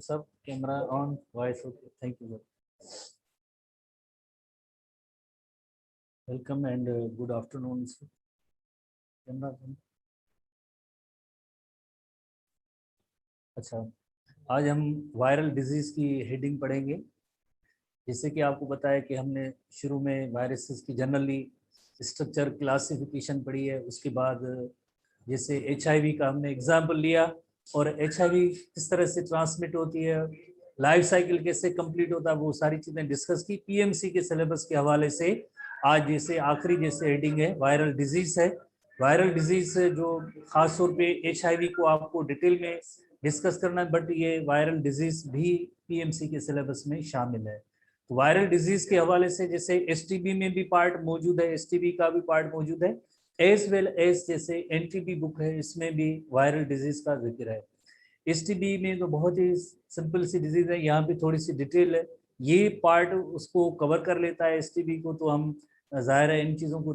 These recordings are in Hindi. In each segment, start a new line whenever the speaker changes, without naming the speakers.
सब camera on, voice okay, thank you. Welcome and good afternoon. Camera. अच्छा, आज हम वायरल डिजीज की हेडिंग पढ़ेंगे। जैसे कि आपको पता है कि हमने शुरू में वायरसेस की जनरली स्ट्रक्चर क्लासिफिकेशन पढ़ी है, उसके बाद जैसे HIV का हमने एग्जाम्पल लिया और HIV किस तरह से ट्रांसमिट होती है, लाइफ साइकिल कैसे कंप्लीट होता है, वो सारी चीज़ें डिस्कस की PMC के सिलेबस के हवाले से। आज जैसे आखिरी जैसे हेडिंग है वायरल डिजीज है। वायरल डिजीज जो खास तौर पे HIV को आपको डिटेल में डिस्कस करना है, बट ये वायरल डिजीज भी PMC के सिलेबस में शामिल है। तो वायरल डिजीज के हवाले से जैसे STB में भी पार्ट मौजूद है, STB का भी पार्ट मौजूद है, एज वेल एज जैसे NTB बुक है, इसमें भी वायरल डिजीज का जिक्र है। STB में तो बहुत ही सिंपल सी डिजीज है, यहाँ पे थोड़ी सी डिटेल है, ये पार्ट उसको कवर कर लेता है STB को, तो हम जाहिर है इन चीज़ों को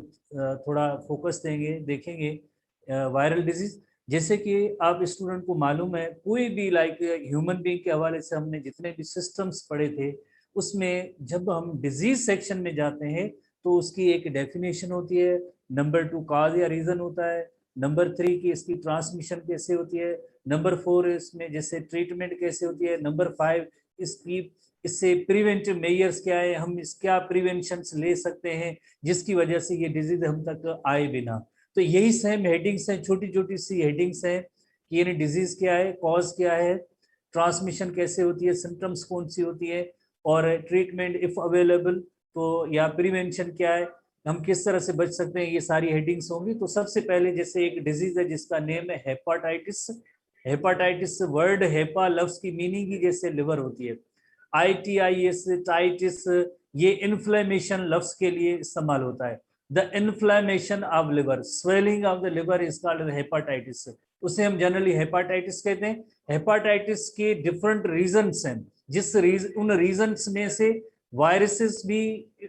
थोड़ा फोकस देंगे, देखेंगे। वायरल डिजीज जैसे कि आप स्टूडेंट को मालूम है, कोई भी लाइक ह्यूमन बीइंग के हवाले से हमने जितने भी सिस्टम्स पढ़े थे, उसमें जब हम डिजीज सेक्शन में जाते हैं तो उसकी एक डेफिनेशन होती है, नंबर 2 काज या रीजन होता है, नंबर 3 की इसकी ट्रांसमिशन कैसे होती है, नंबर 4 इसमें जैसे ट्रीटमेंट कैसे होती है, नंबर 5 इसकी इससे प्रिवेंटिव मेजर्स क्या है, हम इस क्या प्रिवेंशन ले सकते हैं जिसकी वजह से ये डिजीज हम तक आए बिना। तो यही सेम हेडिंग्स हैं, छोटी छोटी सी हेडिंग्स हैं कि यानी डिजीज क्या है, कॉज क्या है, ट्रांसमिशन कैसे होती है, सिम्टम्स कौन सी होती है, और ट्रीटमेंट इफ अवेलेबल तो या प्रिवेंशन क्या है, हम किस तरह से बच सकते हैं, ये सारी हेडिंग्स होंगी। तो सबसे पहले जैसे एक डिजीज है जिसका नेम है हेपाटाइटिस। हेपाटाइटिस वर्ड हेपा लफ्ज की मीनिंग ही जैसे लिवर होती है, ITIS टाइटिस, ये इन्फ्लेमेशन लफ्ज के लिए इस्तेमाल होता है। The inflammation of liver, swelling of the liver is called hepatitis, उसे हम जनरली हेपाटाइटिस कहते हैं। हेपाटाइटिस के डिफरेंट रीजन्स हैं, उन रीजन्स में से वायरसेस भी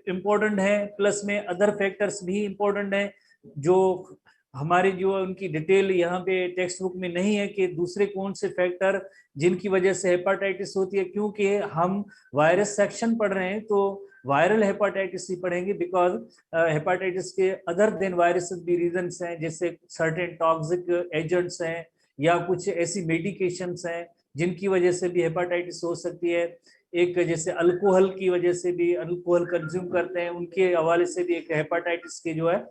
इम्पोर्टेंट है, प्लस में अदर फैक्टर्स भी इम्पोर्टेंट है, जो हमारी जो उनकी डिटेल यहाँ पे टेक्स्ट बुक में नहीं है कि दूसरे कौन से फैक्टर जिनकी वजह से हेपाटाइटिस होती है, क्योंकि हम वायरस सेक्शन पढ़ रहे हैं तो वायरल हेपाटाइटिस ही पढ़ेंगे, बिकॉज हेपाटाइटिस के अदर देन वायरसेस भी रीजंस हैं, जैसे सर्टेन टॉक्सिक एजेंट्स हैं या कुछ ऐसी मेडिकेशंस हैं जिनकी वजह से भी हेपाटाइटिस हो सकती है। एक जैसे अल्कोहल की वजह से भी, अल्कोहल कंज्यूम करते हैं उनके हवाले से भी एक हेपाटाइटिस के जो है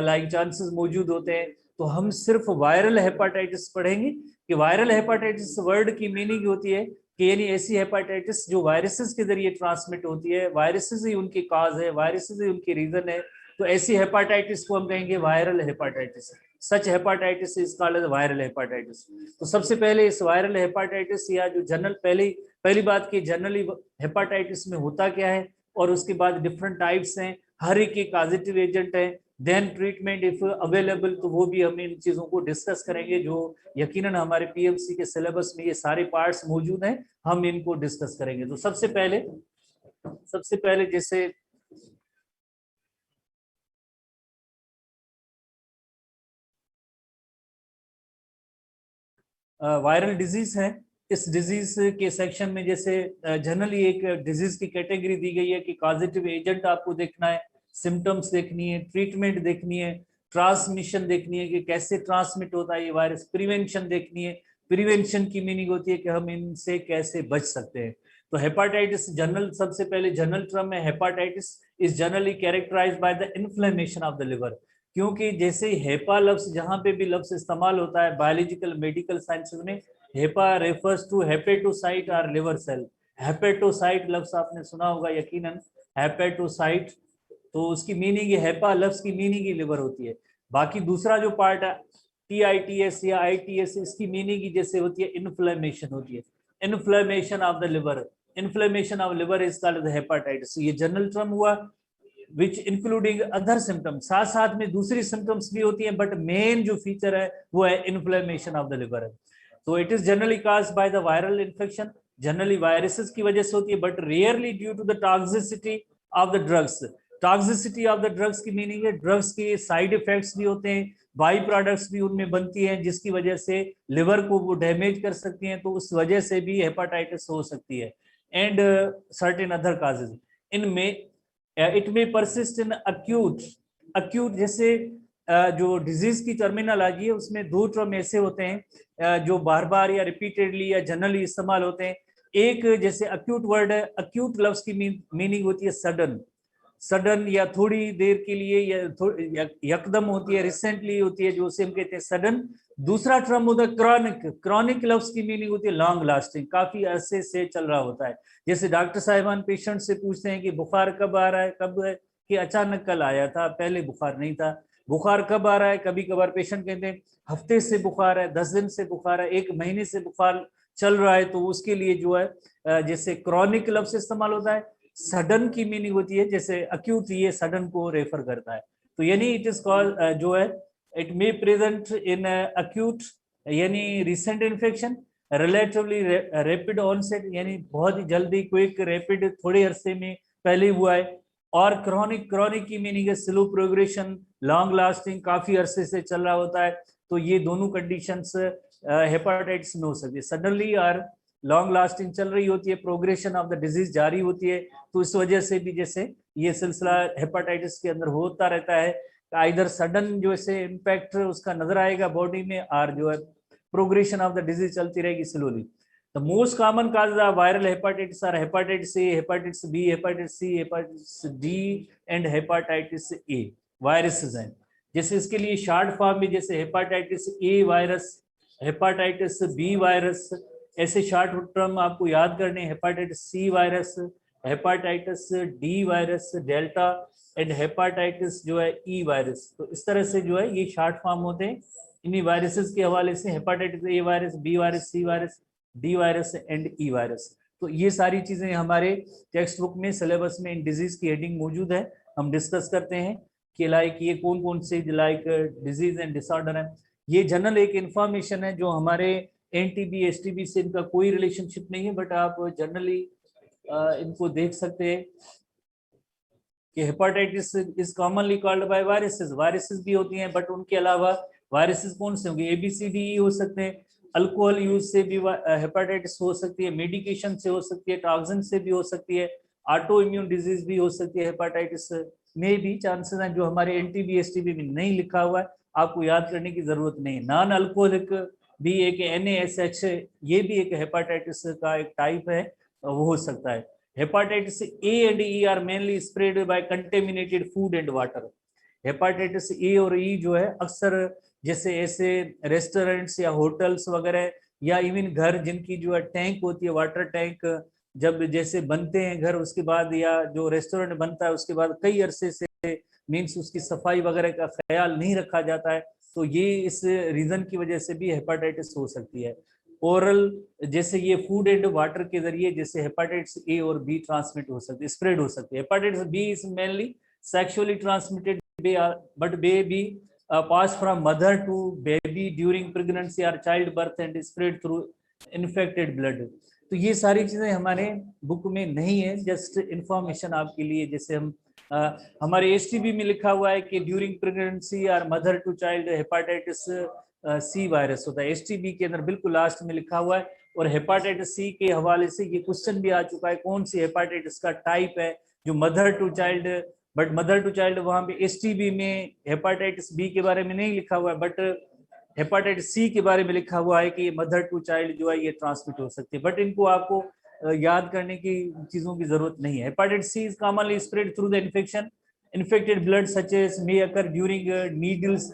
लाइक चांसेस मौजूद होते हैं। तो हम सिर्फ वायरल हेपाटाइटिस पढ़ेंगे कि वायरल हेपाटाइटिस वर्ड की मीनिंग होती है कि यानी ऐसी हेपाटाइटिस जो वायरसेस के जरिए ट्रांसमिट होती है, वायरसेस ही उनकी काज है, वायरसेस ही उनकी रीजन है, तो ऐसी हेपाटाइटिस को हम कहेंगे viral hepatitis. Such hepatitis is called viral hepatitis. तो सबसे पहले इस वायरल हेपाटाइटिस या जो जनरल पहली बात की जनरली हेपाटाइटिस में होता क्या है, और उसके बाद डिफरेंट टाइप्स हैं, हर एक पॉजिटिव एजेंट है, देन ट्रीटमेंट इफ अवेलेबल, तो वो भी हम इन चीजों को डिस्कस करेंगे, जो यकीनन हमारे PMC के सिलेबस में ये सारे पार्ट्स मौजूद हैं, हम इनको डिस्कस करेंगे। तो सबसे पहले जैसे वायरल डिजीज है, इस डिजीज के सेक्शन में जैसे जनरली एक डिजीज की कैटेगरी दी गई है कि कॉजेटिव एजेंट आपको देखना है, सिम्टम्स देखनी है, ट्रीटमेंट देखनी है, ट्रांसमिशन देखनी है कि कैसे ट्रांसमिट होता है ये वायरस, प्रिवेंशन देखनी है। प्रिवेंशन की मीनिंग होती है कि हम इनसे कैसे बच सकते हैं। तो हेपाटाइटिस जनरल, सबसे पहले जनरल टर्म है hepatitis is generally characterized by the inflammation of the liver. क्योंकि जैसे हेपा लफ्ज जहां पे भी लफ्ज इस्तेमाल होता है बायोलॉजिकल मेडिकल साइंसेज में, हेपा रेफर्स टू हेपेटोसाइट और लिवर सेल। हेपेटोसाइट लफ्ज आपने सुना होगा यकीनन, हेपेटोसाइट, तो उसकी मीनिंग ये हेपा लफ्ज की मीनिंग ही लिवर होती है। बाकी दूसरा जो पार्ट है TITS या ITS, इसकी मीनिंग ही जैसे होती है इन्फ्लेमेशन होती है, inflammation of the liver, inflammation of liver is called hepatitis. ये जनरल टर्म हुआ विच इंक्लूडिंग अदर सिम्टम्स, साथ साथ में दूसरी सिम्टम्स भी होती हैं, बट मेन जो फीचर है वो है इन्फ्लेमेशन ऑफ द लिवर है। तो it is generally caused by the viral infection, generally viruses की वजह से होती है, but rarely due to the toxicity of the drugs. Toxicity of the drugs की मीनिंग है ड्रग्स के साइड इफेक्ट्स भी होते हैं, बाई प्रोडक्ट्स भी उनमें बनती हैं जिसकी वजह से लिवर को वो डैमेज कर सकती हैं, तो उस वजह से भी हेपाटाइटिस हो सकती है। एंड सर्टेन अदर काजेज इनमें इट में परसिस्ट इन अक्यूट। अक्यूट जैसे जो डिजीज की टर्मिनोलॉजी है उसमें दो टर्म ऐसे होते हैं जो बार बार या रिपीटेडली या जनरली इस्तेमाल होते हैं। एक जैसे अक्यूट वर्ड है, अक्यूट लफ्ज की मीनिंग होती है सडन, सडन या थोड़ी देर के लिए या यकदम होती है, रिसेंटली होती है, जो उसे हम कहते हैं सडन। दूसरा टर्म होता है क्रॉनिक। क्रॉनिक लफ्ज की मीनिंग होती है लॉन्ग लास्टिंग, काफी अरसे से चल रहा होता है। जैसे डॉक्टर साहिबान पेशेंट से पूछते हैं कि बुखार कब आ रहा है, कब है, कि अचानक कल आया था, पहले बुखार नहीं था। बुखार कब आ रहा है, कभी कभार पेशेंट कहते हैं हफ्ते से बुखार है, 10 दिन से बुखार है, 1 महीने से बुखार चल रहा है, तो उसके लिए जो है जैसे क्रॉनिक लफ्ज इस्तेमाल होता है। सडन की मीनिंग होती है जैसे अक्यूट, ये सडन को रेफर करता है। तो यानी इट इज कॉल्ड जो है it may present in acute यानी recent infection, relatively rapid onset यानी बहुत ही जल्दी, क्विक, रैपिड थोड़े अरसे में पहले हुआ है। और क्रॉनिक, क्रॉनिक की मीनिंग है स्लो प्रोग्रेशन, लॉन्ग लास्टिंग, काफी अरसे से चल रहा होता है। तो ये दोनों कंडीशंस हेपाटाइटिस में हो सकती है, सडनली और लॉन्ग लास्टिंग चल रही होती है, प्रोग्रेशन ऑफ द डिजीज जारी होती है। तो इस वजह से भी जैसे ये सिलसिला हेपाटाइटिस के अंदर होता रहता है, इधर सडन जो ऐसे इम्पैक्ट उसका नजर आएगा बॉडी में, और जो है प्रोग्रेशन ऑफ द डिजीज चलती रहेगी slowly. The most common causes of viral hepatitis are hepatitis A, hepatitis B, hepatitis C, hepatitis D and hepatitis A viruses हैं। जैसे इसके लिए शॉर्ट फॉर्म में जैसे hepatitis A virus, hepatitis B virus, ऐसे शॉर्ट टर्म आपको याद करने, hepatitis C virus, hepatitis D virus delta and hepatitis जो है ई वायरस। तो इस तरह से जो है ये शॉर्ट फॉर्म होते हैं इन्हीं वायरसेस के हवाले से, hepatitis A virus, B virus, C virus, D virus and E virus. तो ये सारी चीजें हमारे टेक्स्ट बुक में, सिलेबस में इन डिजीज की हेडिंग मौजूद है। हम डिस्कस करते हैं कि लाइक ये कौन कौन से लाइक डिजीज एंड डिसऑर्डर है। ये जनरल एक इंफॉर्मेशन है जो हमारे एनटीबी एसटीबी से इनका कोई रिलेशनशिप नहीं है, बट आप जनरली इनको देख सकते हैं कि hepatitis is commonly called by viruses. Viruses भी होती हैं, बट उनके अलावा वायरसेस कौन से होंगे, ABCD हो सकते हैं, अल्कोहल यूज से भी हेपाटाइटिस हो सकती है, मेडिकेशन से हो सकती है, टॉक्सिन से भी हो सकती है, ऑटो इम्यून डिजीज भी हो सकती है। हेपाटाइटिस में भी चांसेस हैं जो हमारे एनटीबी एसटीबी में नहीं लिखा हुआ है, आपको याद करने की जरूरत नहीं। नॉन अल्कोहलिक भी एक NaSH, ये भी एक हेपाटाइटिस का एक टाइप है, वो हो सकता है। Hepatitis A and E are mainly spread by contaminated food and water. Hepatitis A और E जो है अक्सर जैसे ऐसे रेस्टोरेंट्स या होटल्स वगैरह या इवन घर जिनकी जो है टैंक होती है, वाटर टैंक, जब जैसे बनते हैं घर, उसके बाद या जो रेस्टोरेंट बनता है उसके बाद कई अरसे से मीन्स उसकी सफाई वगैरह का ख्याल नहीं रखा जाता है, तो ये इस रीजन की वजह से भी हेपाटाइटिस हो सकती है। ओरल जैसे ये फूड एंड वाटर के जरिए जैसे हेपाटाइटिस A और B ट्रांसमिट हो सकती है, स्प्रेड हो सकती है। Hepatitis B is mainly sexually transmitted but may be passed from mother to baby during pregnancy or child birth and spread through infected blood। तो ये सारी चीजें हमारे बुक में नहीं है, जस्ट इंफॉर्मेशन आपके लिए। जैसे हम हमारे STB में लिखा हुआ है कि ड्यूरिंग प्रेगनेंसी और mother to child hepatitis C virus होता है, STB के अंदर बिल्कुल लास्ट में लिखा हुआ है। और हेपाटाइटिस C के हवाले से ये क्वेश्चन भी आ चुका है, कौन सी हेपाटाइटिस का टाइप है जो mother to child, but mother to child वहां पे STB में हेपाटाइटिस B के बारे में नहीं लिखा हुआ है, बट हेपाटाइटिस C के बारे में लिखा हुआ है कि मदर टू चाइल्ड जो है ये ट्रांसमिट हो सकती है। बट इनको आपको याद करने की चीजों की जरूरत नहीं है। Hepatitis C is commonly spread through the infection infected blood such as may occur during needles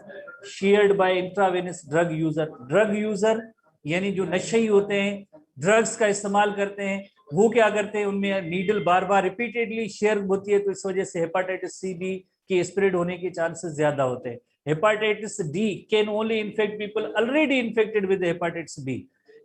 shared by intravenous drug user. Drug user यानी जो नशेई होते हैं, ड्रग्स का इस्तेमाल करते हैं, वो क्या करते हैं, उनमें नीडल बार बार रिपीटेडली शेयर होती है, तो इस वजह से हेपाटाइटिस C भी के स्प्रेड होने के चांसेस ज्यादा होते हैं। Hepatitis D can only infect people already infected with hepatitis B।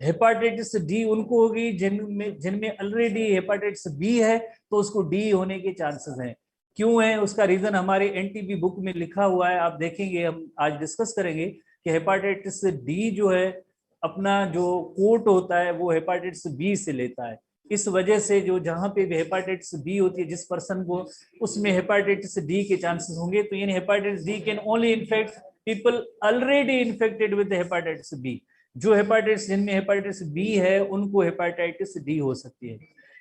Hepatitis D उनको होगी जिनमें ऑलरेडी हेपाटाइटिस B है, तो उसको D होने के चांसेस हैं। क्यों है उसका रीजन हमारे NTB बुक में लिखा हुआ है, आप देखेंगे, हम आज डिस्कस करेंगे कि हेपाटाइटिस D जो है अपना जो कोट होता है वो हेपाटाइटिस बी से लेता है। इस वजह से जो जहां पे भी हेपाटाइटिस बी होती है जिस पर्सन को, उसमें हेपाटाइटिस डी के चांसेस होंगे। तो यानी hepatitis D can only infect people already infected with hepatitis B. जो हेपाटाइटिस जिनमें हेपाटाइटिस बी है उनको हेपाटाइटिस डी हो सकती है।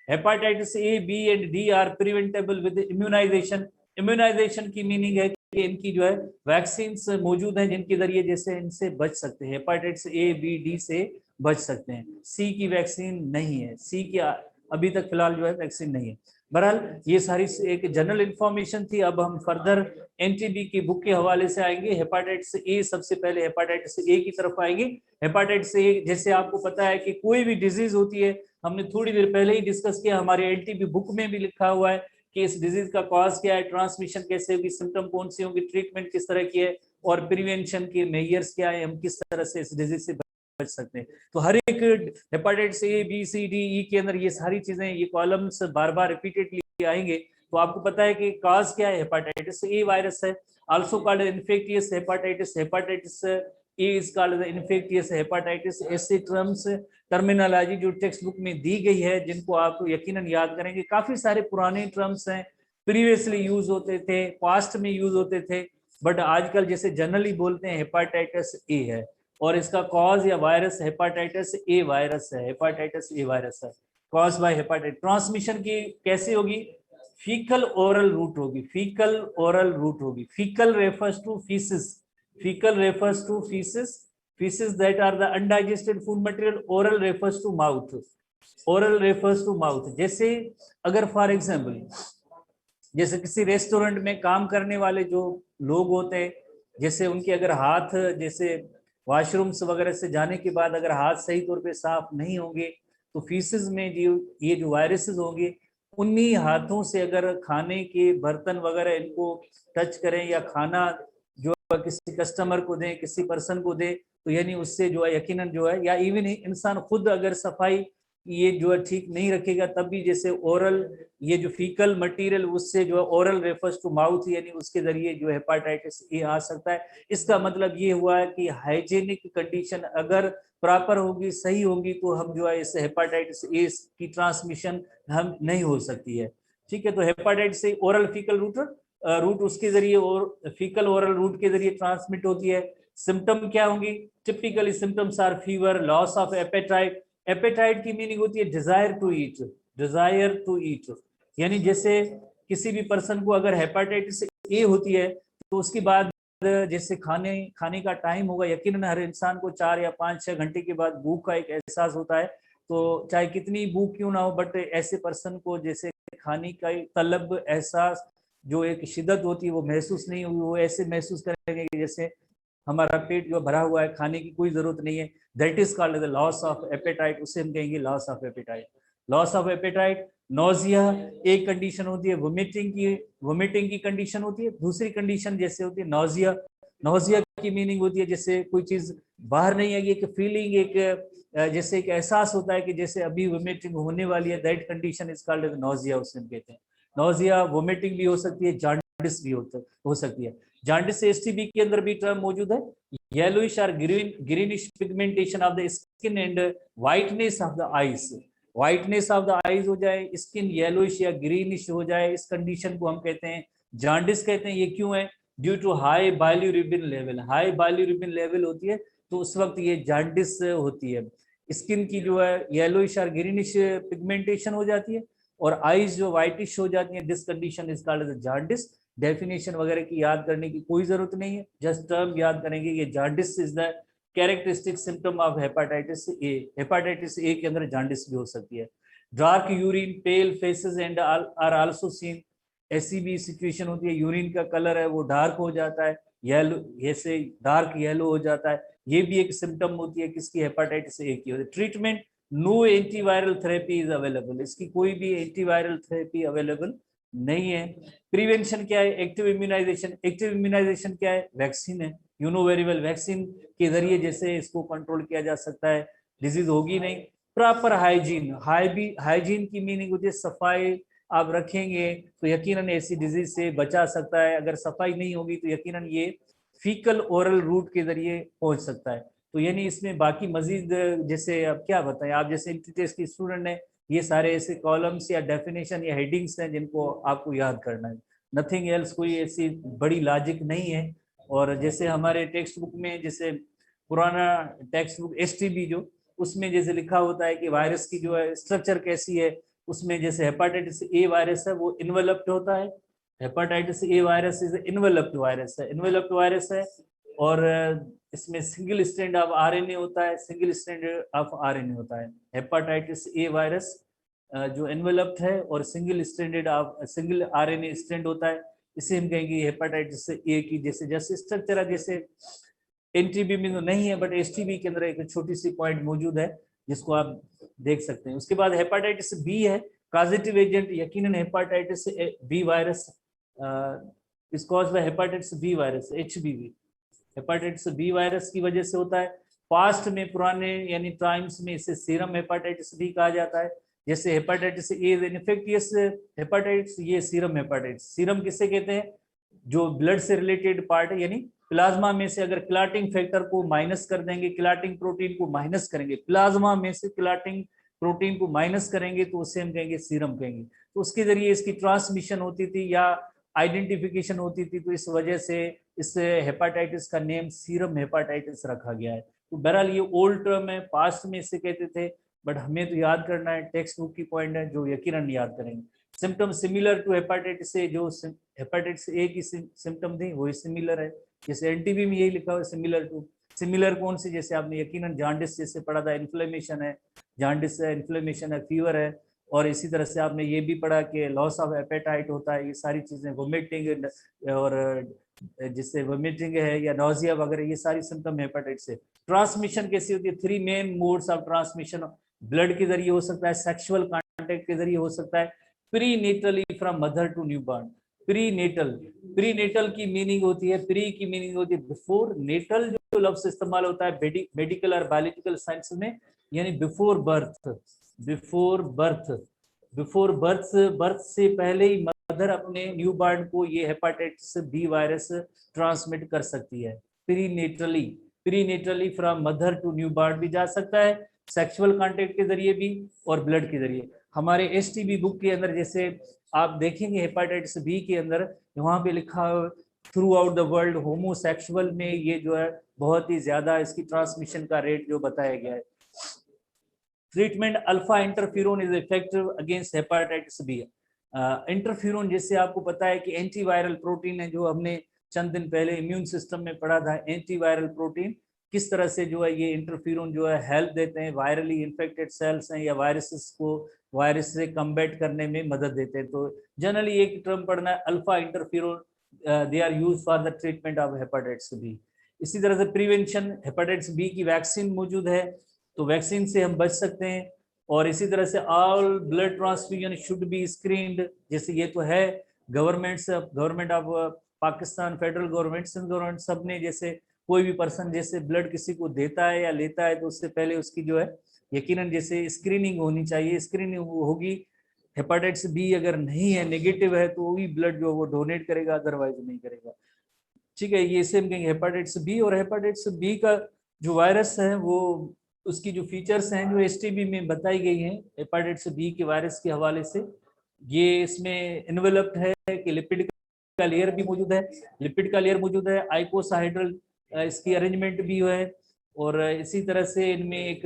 Hepatitis A B and D are preventable with immunisation. Immunisation की मीनिंग है कि इनकी जो है वैक्सीन मौजूद हैं जिनके जरिए जैसे इनसे बच सकते हैं, हेपाटाइटिस ए बी डी से बच सकते हैं। सी की वैक्सीन नहीं है, सी की अभी तक फिलहाल जो है वैक्सीन नहीं है। बहरहाल ये सारी एक जनरल इंफॉर्मेशन थी। अब हम फर्दर एनटीबी की बुक के हवाले से आएंगे। हेपाटाइटिस ए, सबसे पहले हेपाटाइटिस ए की तरफ आएंगे। हेपाटाइटिस ए जैसे आपको पता है कि कोई भी डिजीज होती है, हमने थोड़ी देर पहले ही डिस्कस किया, हमारे एनटीबी बुक में भी लिखा हुआ है कि इस डिजीज का कॉज क्या है, ट्रांसमिशन कैसे होगी, सिम्टम कौन सी होंगी, ट्रीटमेंट किस तरह की है और प्रिवेंशन के मेजर्स क्या है, हम किस तरह से इस डिजीज से बच सकते हैं। तो हर एक hepatitis A B C D E के अंदर ये सारी चीजें, ये कॉलम्स बार बार रिपीटेडली आएंगे। तो आपको पता है कि काज क्या है, हेपाटाइटिस ए वायरस है, also called infectious hepatitis. Hepatitis A is called infectious hepatitis. ऐसे टर्म्स टर्मिनोलॉजी जो टेक्स्ट बुक में दी गई है जिनको आप यकीनन याद करेंगे। काफी सारे पुराने टर्म्स हैं, प्रीवियसली यूज होते थे, पास्ट में यूज होते थे, बट आजकल जैसे जनरली बोलते हैं हेपाटाइटिस ए है और इसका कॉज या वायरस हेपाटाइटिस ए वायरस है। हेपाटाइटिस ए वायरस है कॉज बाय हेपाटाइटिस। ट्रांसमिशन की कैसे होगी, फीकल ओरल रूट होगी, फीकल ओरल रूट होगी। Faecal refers to faeces, fecal refers to feces that are the undigested food material. Oral refers to mouth, oral refers to mouth। जैसे अगर फॉर एग्जाम्पल जैसे किसी रेस्टोरेंट में काम करने वाले जो लोग होते हैं, जैसे उनके अगर हाथ जैसे वॉशरूम्स वगैरह से जाने के बाद अगर हाथ सही तौर पे साफ नहीं होंगे तो फीसिस में जो ये जो वायरसेस होंगे उन्हीं हाथों से अगर खाने के बर्तन वगैरह इनको टच करें या खाना जो किसी कस्टमर को दें, किसी पर्सन को दें, तो यानी उससे जो है यकीनन जो है, या इवन इंसान खुद अगर सफाई ये जो है ठीक नहीं रखेगा तब भी जैसे ओरल ये जो फीकल मटेरियल उससे जो है ओरल रेफर्स टू माउथ, यानी उसके जरिए जो हेपाटाइटिस ए आ सकता है। इसका मतलब ये हुआ है कि हाइजेनिक कंडीशन अगर प्रॉपर होगी, सही होगी, तो हम जो है इस हेपाटाइटिस ए की ट्रांसमिशन हम नहीं हो सकती है। ठीक है, तो hepatitis A oral faecal route उसके जरिए और फीकल ओरल रूट के जरिए ट्रांसमिट होती है। सिम्टम क्या होंगी, typically symptoms are fever, loss of appetite. Appetite की मीनिंग होती है desire to eat, desire to eat. यानी जैसे किसी भी पर्सन को अगर हेपाटाइटिस ए होती है तो उसके बाद जैसे खाने का टाइम होगा, यकीनन हर इंसान को 4 या 5-6 घंटे के बाद भूख का एक एहसास होता है। तो चाहे कितनी भूख क्यों ना हो, बट ऐसे पर्सन को जैसे खाने का तलब एहसास जो एक शिद्दत होती है वो महसूस नहीं हुई, वो ऐसे महसूस करेंगे कि जैसे हमारा पेट जो भरा हुआ है, खाने की कोई जरूरत नहीं है। That is called the loss of apatite, उसे हम कहेंगे loss of apatite. Loss of apatite. Nausea एक कंडीशन होती है, वोमिटिंग की कंडीशन होती है। दूसरी कंडीशन जैसे होती है नोजिया। नोजिया की मीनिंग होती है जैसे कोई चीज बाहर नहीं आएगी, एक फीलिंग, एक जैसे एक एहसास होता है कि जैसे अभी वोमिटिंग होने वाली है, that condition is called nausea, उसे हम कहते हैं। नोजिया, वोमिटिंग भी हो सकती है, जॉन्डिस भी हो सकती है। जॉन्डिस एसटीबी के अंदर भी टर्म मौजूद है। येलोइश और greenish pigmentation of the skin and whiteness of the eyes. Whiteness of the eyes हो जाए, स्किन येलोइश या ग्रीनिश हो जाए, इस कंडीशन को हम कहते हैं जॉन्डिस कहते हैं। ये क्यों है, due to high bilirubin level. High bilirubin level होती है तो उस वक्त ये जॉन्डिस होती है। स्किन की जो है येलोइश और ग्रीनिश पिगमेंटेशन हो जाती है और आईज जो व्हाइटिश हो जाती है, this condition is called as jaundice. Definition वगैरह की याद करने की कोई जरूरत नहीं है, जस्ट टर्म याद करेंगे। ये jaundice is the characteristic symptom of hepatitis A. Hepatitis A के अंदर जॉन्डिस भी हो सकती है। Dark urine, pale faeces and are also seen. ऐसी भी सिचुएशन होती है, यूरिन का कलर है वो डार्क हो जाता है, येलो, ऐसे डार्क येलो हो जाता है। ये भी एक सिम्टम होती है किसकी, हेपाटाइटिस ए की होती है। Treatment, no antiviral therapy is available. इसकी कोई भी एंटीवायरल थेरेपी अवेलेबल नहीं है। प्रिवेंशन क्या है, एक्टिव इम्यूनाइजेशन। एक्टिव इम्यूनाइजेशन क्या है, वैक्सीन है। You know very well, vaccine के जरिए जैसे इसको कंट्रोल किया जा सकता है, डिजीज होगी नहीं। प्रॉपर हाइजीन, हाइजीन की मीनिंग होती है सफाई आप रखेंगे तो यकीनन ऐसी डिजीज से बचा सकता है। अगर सफाई नहीं होगी तो यकीनन ये फीकल ओरल रूट के जरिए पहुंच सकता है। तो यानी इसमें बाकी मजीद जैसे अब क्या बताएं आप, जैसे टेस्ट की स्टूडेंट है, ये सारे ऐसे कॉलम्स या डेफिनेशन या हेडिंग्स हैं जिनको आपको याद करना है, नथिंग एल्स, कोई ऐसी बड़ी लॉजिक नहीं है। और जैसे हमारे टेक्स्ट बुक में, जैसे पुराना टेक्स्ट बुक एसटीबी जो, उसमें जैसे लिखा होता है कि वायरस की जो है स्ट्रक्चर कैसी है, उसमें जैसे हेपाटाइटिस ए वायरस है वो इन्वेलप्ड होता है, hepatitis A virus is enveloped virus है, इन्वेलप्ड वायरस है। और इसमें सिंगल स्ट्रैंड ऑफ आरएनए होता है, सिंगल स्ट्रैंड ऑफ आरएनए होता है हेपाटाइटिस ए वायरस जो एनवेलप्ड है, और single stranded of single RNA strand होता है, इसे हम कहेंगे हेपाटाइटिस ए की जैसे जैसे स्ट्रक्चर है। जैसे एनटीबी में तो नहीं है, बट एसटीबी के अंदर एक छोटी सी पॉइंट मौजूद है जिसको आप देख सकते हैं। उसके बाद हेपाटाइटिस बी है, कॉजेटिव एजेंट यकीनन hepatitis B virus is caused by hepatitis B virus HBV, hepatitis B virus की वजह से होता है। पास्ट में पुराने यानी टाइम्स में इसे सीरम हेपाटाइटिस बी कहा जाता है। जैसे हेपाटाइटिस ए इन्फेक्टियस हेपाटाइटिस, ये सीरम हेपाटाइटिस। सीरम किसे कहते हैं, जो ब्लड से रिलेटेड पार्ट है, यानी प्लाज्मा में से अगर क्लाटिंग फैक्टर को माइनस कर देंगे, क्लाटिंग प्रोटीन को माइनस करेंगे, प्लाज्मा में से क्लाटिंग प्रोटीन को माइनस करेंगे, तो उसे हम कहेंगे सीरम कहेंगे। तो उसके जरिए इसकी ट्रांसमिशन होती थी या आइडेंटिफिकेशन होती थी, तो इस वजह से इस हेपाटाइटिस का नेम सीरम हेपाटाइटिस रखा गया है। तो बहरहाल ये ओल्ड टर्म है, पास्ट में इसे कहते थे, बट हमें तो याद करना है, टेक्स्ट बुक की पॉइंट है जो यकीनन याद करेंगे। Symptom similar to hepatitis A, जो हेपाटाइटिस ए की सिम्टम थी वही सिमिलर है। जैसे एनटीबी में यही लिखा हुआ है सिमिलर टू। सिमिलर कौन सी, जैसे आपने यकीनन जॉन्डिस जैसे पढ़ा था, इन्फ्लेमेशन है, जॉन्डिस है, इन्फ्लेमेशन है, फीवर है। और इसी तरह से आपने ये भी पढ़ा कि लॉस ऑफ एपेटाइट होता है, ये सारी चीजें, वोमिटिंग और जिससे वोमिटिंग है या नोजिया वगैरह, ये सारी सिम्टम हेपेटाइटिस से। ट्रांसमिशन कैसी होती है, 3 main modes of transmission, blood के जरिए हो सकता है, सेक्सुअल कॉन्टेक्ट के जरिए हो सकता है, prenatally from mother to newborn. Prenatal, prenatal की मीनिंग होती है, प्री की मीनिंग होती है बिफोर, नेटल जो लफ्ज इस्तेमाल होता है मेडिकल और बायोलॉजिकल साइंस में, यानी before birth, before birth, before birth, birth से पहले ही मदर अपने न्यूबॉर्न को ये हेपाटाइटिस बी वायरस ट्रांसमिट कर सकती है। प्रीनेटली, प्रीनेटली फ्रॉम मदर टू न्यूबॉर्न भी जा सकता है, सेक्सुअल कांटेक्ट के जरिए भी और ब्लड के जरिए। हमारे एसटीबी बुक के अंदर जैसे आप देखेंगे हेपाटाइटिस बी के अंदर वहां पे लिखा through out the world homosexual में ये जो है बहुत ही ज्यादा इसकी ट्रांसमिशन का रेट जो बताया गया है। Treatment alpha interferon is effective against hepatitis B. Interferon जैसे आपको पता है कि एंटीवायरल प्रोटीन है, जो हमने चंद दिन पहले इम्यून सिस्टम में पढ़ा था, एंटीवायरल प्रोटीन किस तरह से जो है ये इंटरफ्यूरोन जो है हेल्प देते हैं, वायरली इन्फेक्टेड सेल्स हैं या वायरसेस को वायरस से कम्बैट करने में मदद देते हैं। तो जनरली एक टर्म पढ़ना है alpha interferon, they are use for the treatment of hepatitis B. इसी तरह से प्रिवेंशन, हेपाटाइटिस बी की वैक्सीन मौजूद है, तो वैक्सीन से हम बच सकते हैं। और इसी तरह से all blood transfusion should be screened, जैसे ये तो है government of Pakistan, federal government, Sindh government, सब ने जैसे कोई भी पर्सन जैसे ब्लड किसी को देता है या लेता है तो उससे पहले उसकी जो है यकीनन जैसे स्क्रीनिंग होनी चाहिए। स्क्रीनिंग होगी, हेपाटाइटिस बी अगर नहीं है, नेगेटिव है, तो वही ब्लड जो वो डोनेट करेगा, अदरवाइज नहीं करेगा। ठीक है, ये सेम कहेंगे हेपाटाइटिस बी। और हेपाटाइटिस बी का जो वायरस है वो उसकी जो फीचर्स हैं जो एसटीबी में बताई गई हैं हेपाटाइटिस बी के वायरस के हवाले से, ये इसमें इन्वेलप्ड है कि लिपिड का लेयर भी मौजूद है, लिपिड का लेयर मौजूद है, आइकोसाहेड्रल इसकी अरेंजमेंट भी है। और इसी तरह से इनमें एक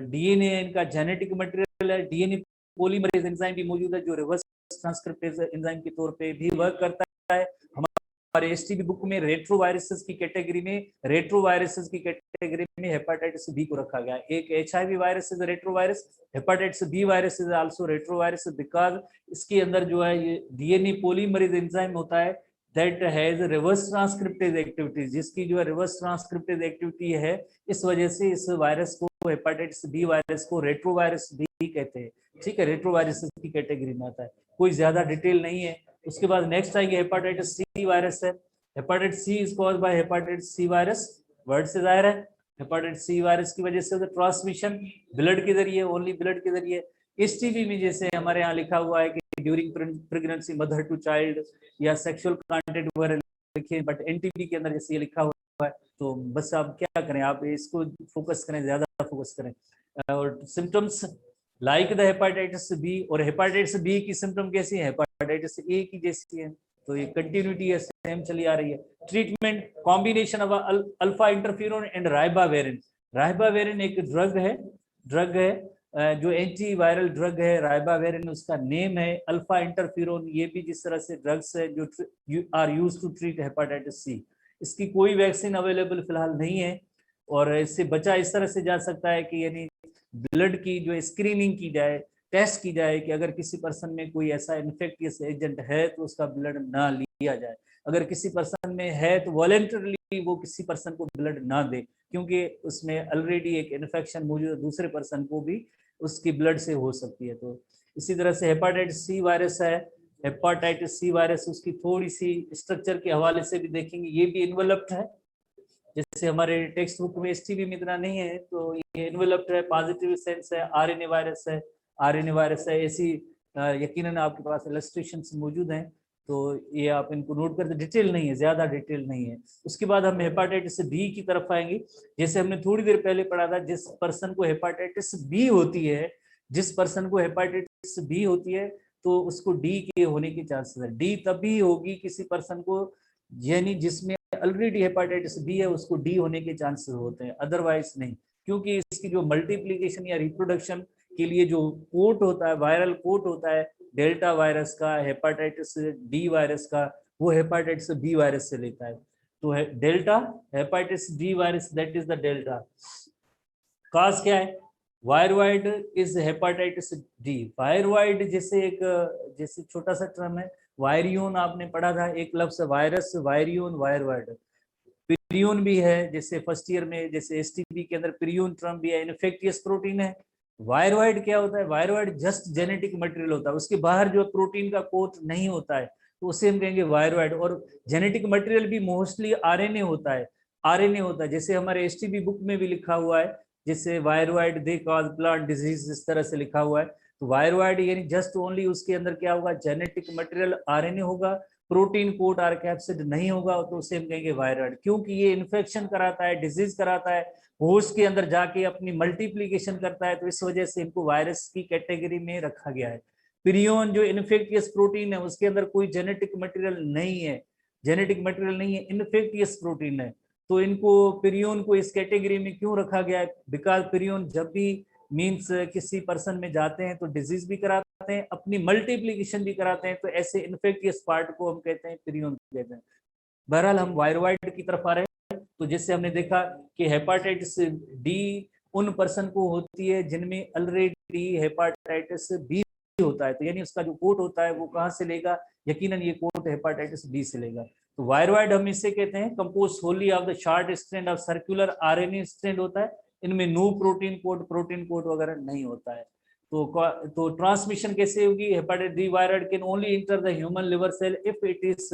डीएनए इनका जेनेटिक मटेरियल है, डीएनए पॉलीमरेज एंजाइम भी मौजूद है जो रिवर्स ट्रांसक्रिप्टेज एंजाइम के तौर पे भी वर्क करता है। हमारे एसटीबी बुक में रेट्रोवायरसेस की कैटेगरी में, रेट्रोवायरसेस की कैटेगरी में हेपाटाइटिस बी को रखा गया है। एक HIV virus is retrovirus, hepatitis B virus is also retrovirus because इसके अंदर जो है ये डीएनए पॉलीमरेज एंजाइम होता है that has reverse transcriptase activity, जिसकी जो है रिवर्स ट्रांसक्रिप्टेज एक्टिविटी है, इस वजह से इस वायरस को, हेपाटाइटिस बी वायरस को रेट्रोवायरस भी कहते हैं। ठीक है, रेट्रोवायरस की कैटेगरी में आता है, कोई ज्यादा डिटेल नहीं है। उसके बाद नेक्स्ट आएगी हेपाटाइटिस सी वायरस है। Hepatitis C is caused by hepatitis C virus, word से जाहिर है हेपाटाइटिस सी वायरस की वजह से ट्रांसमिशन ब्लड के जरिए, ओनली ब्लड के जरिए। एसटीबी में जैसे हमारे यहाँ लिखा हुआ है कि during pregnancy, mother to child या सेक्सुअल कॉन्टेक्ट वगैरह लिखे, बट एनटीबी के अंदर जैसे ये लिखा हुआ है तो बस आप क्या करें, आप इसको फोकस करें, ज़्यादा फोकस करें। और symptoms like the hepatitis B, और हेपाटाइटिस बी की सिम्टम कैसी है, हेपाटाइटिस ए की जैसी है, तो ये कंटिन्यूटी है, सेम चली आ रही है। Treatment combination of alpha interferon and ribavirin. Ribavirin एक ड्रग है जो एंटी वायरल ड्रग है, राइबाविरिन उसका नेम है। अल्फा इंटरफेरोन ये भी जिस तरह से ड्रग्स है जो are use to treat hepatitis C. इसकी कोई वैक्सीन अवेलेबल फिलहाल नहीं है, और इससे बचा इस तरह से जा सकता है कि यानी ब्लड की जो स्क्रीनिंग की जाए, टेस्ट की जाए कि अगर किसी पर्सन में कोई ऐसा इन्फेक्टियस एजेंट है तो उसका ब्लड ना लिया जाए। अगर किसी पर्सन में है तो वॉलेंटरली वो किसी पर्सन को ब्लड ना दे, क्योंकि उसमें ऑलरेडी एक इन्फेक्शन मौजूद है, दूसरे पर्सन को भी उसकी ब्लड से हो सकती है। तो इसी तरह से हेपाटाइटिस सी वायरस है, हेपाटाइटिस सी वायरस उसकी थोड़ी सी स्ट्रक्चर के हवाले से भी देखेंगे, ये भी इन्वेलप्ड है। जैसे हमारे टेक्स्ट बुक में एसटीबी में इतना नहीं है, तो ये इन्वेलप्ड है, पॉजिटिव सेंस है, आरएनए वायरस है, आरएनए वायरस है, ऐसी यकीनन आपके पास इलस्ट्रेशंस मौजूद हैं, तो ये आप इनको नोट करते, डिटेल नहीं है, ज्यादा डिटेल नहीं है। उसके बाद हम हेपाटाइटिस बी की तरफ आएंगे। जैसे हमने थोड़ी देर पहले पढ़ा था, जिस पर्सन को हेपाटाइटिस बी होती है, जिस पर्सन को हेपाटाइटिस बी होती है तो उसको डी के होने के चांसेस है। डी तभी होगी किसी पर्सन को, यानी जिसमें ऑलरेडी हेपाटाइटिस बी है उसको डी होने के चांसेस होते हैं, अदरवाइज नहीं, क्योंकि इसकी जो मल्टीप्लीकेशन या रिप्रोडक्शन के लिए जो कोट होता है, वायरल कोट होता है डेल्टा वायरस का, हेपाटाइटिस डी वायरस का, वो हेपाटाइटिस बी वायरस से लेता है। तो है delta hepatitis B virus, that is the delta. Cause क्या है, viroid is hepatitis D. Viroid जैसे एक जैसे छोटा सा टर्म है, वायरियन आपने पढ़ा था, एक लफ्ज वायरस, वायरियन, वायरवाइड। पिरियन भी है, जैसे फर्स्ट ईयर में जैसे एसटीबी के अंदर पिरियन टर्म भी है, इन्फेक्टियस प्रोटीन है। वायरवाइड क्या होता है, वायरवाइड जस्ट जेनेटिक मटेरियल होता है, उसके बाहर जो प्रोटीन का कोट नहीं होता है, तो उसे हम कहेंगे वायरवाइड। और जेनेटिक मटेरियल भी मोस्टली आरएनए होता है, आरएनए होता है, जैसे हमारे एसटीबी बुक में भी लिखा हुआ है, जैसे वायरवाइड दे कॉज प्लांट डिजीज, इस तरह से लिखा हुआ है। तो वायरवाइड यानी जस्ट ओनली उसके अंदर क्या होगा, जेनेटिक मटेरियल आरएनए होगा, प्रोटीन कोट आर कैप्सिड नहीं होगा, तो उसे हम कहेंगे वायरॉइड। क्योंकि ये इन्फेक्शन कराता है, डिजीज कराता है, होस्ट के अंदर जाके अपनी मल्टीप्लीकेशन करता है, तो इस वजह से इनको वायरस की कैटेगरी में रखा गया है। पिरियन जो इन्फेक्टियस प्रोटीन है उसके अंदर कोई जेनेटिक मटेरियल नहीं है, जेनेटिक मटेरियल नहीं है, इन्फेक्टियस प्रोटीन है, तो इनको पिरियन को इस कैटेगरी में क्यों रखा गया है, बिकॉज पिरियन जब भी मीन्स किसी पर्सन में जाते हैं तो डिजीज भी कराते हैं, अपनी मल्टीप्लीकेशन भी कराते हैं, तो ऐसे इन्फेक्टियस पार्ट को हम कहते हैं पिरियन कहते हैं। बहरहाल हम वायरवाइड की तरफ आ रहे हैं। तो जैसे हमने देखा कि हेपाटाइटिस डी उन पर्सन को होती है जिनमें ऑलरेडी हेपाटाइटिस बी होता है, तो यानी उसका जो कोट होता है वो कहाँ से लेगा, यकीनन ये कोट हेपाटाइटिस बी से लेगा। तो वायरवाइड हम इसे कहते हैं compose Holi of the short strand of circular RNA strand होता है, इनमें नो प्रोटीन कोड वगैरह नहीं होता है। तो ट्रांसमिशन कैसे होगी, hepatitis B virus can only enter the human liver cell if it is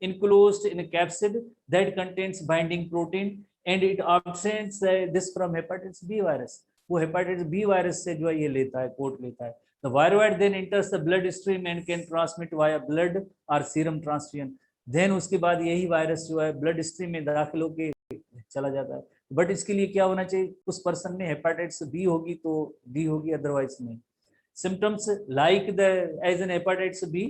enclosed in a capsid that contains binding protein and it obtains this from hepatitis B virus। वो hepatitis B virus से जो है ये लेता है, कोट लेता है। The viroid then enters the blood stream and can transmit via blood or serum transfusion। then उसके बाद यही वायरस जो है ब्लड स्ट्रीम में दाखिल होके चला जाता है। बट इसके लिए क्या होना चाहिए, उस पर्सन में हेपाटाइटिस बी होगी तो बी होगी, अदरवाइज नहीं। Symptoms like the as an hepatitis B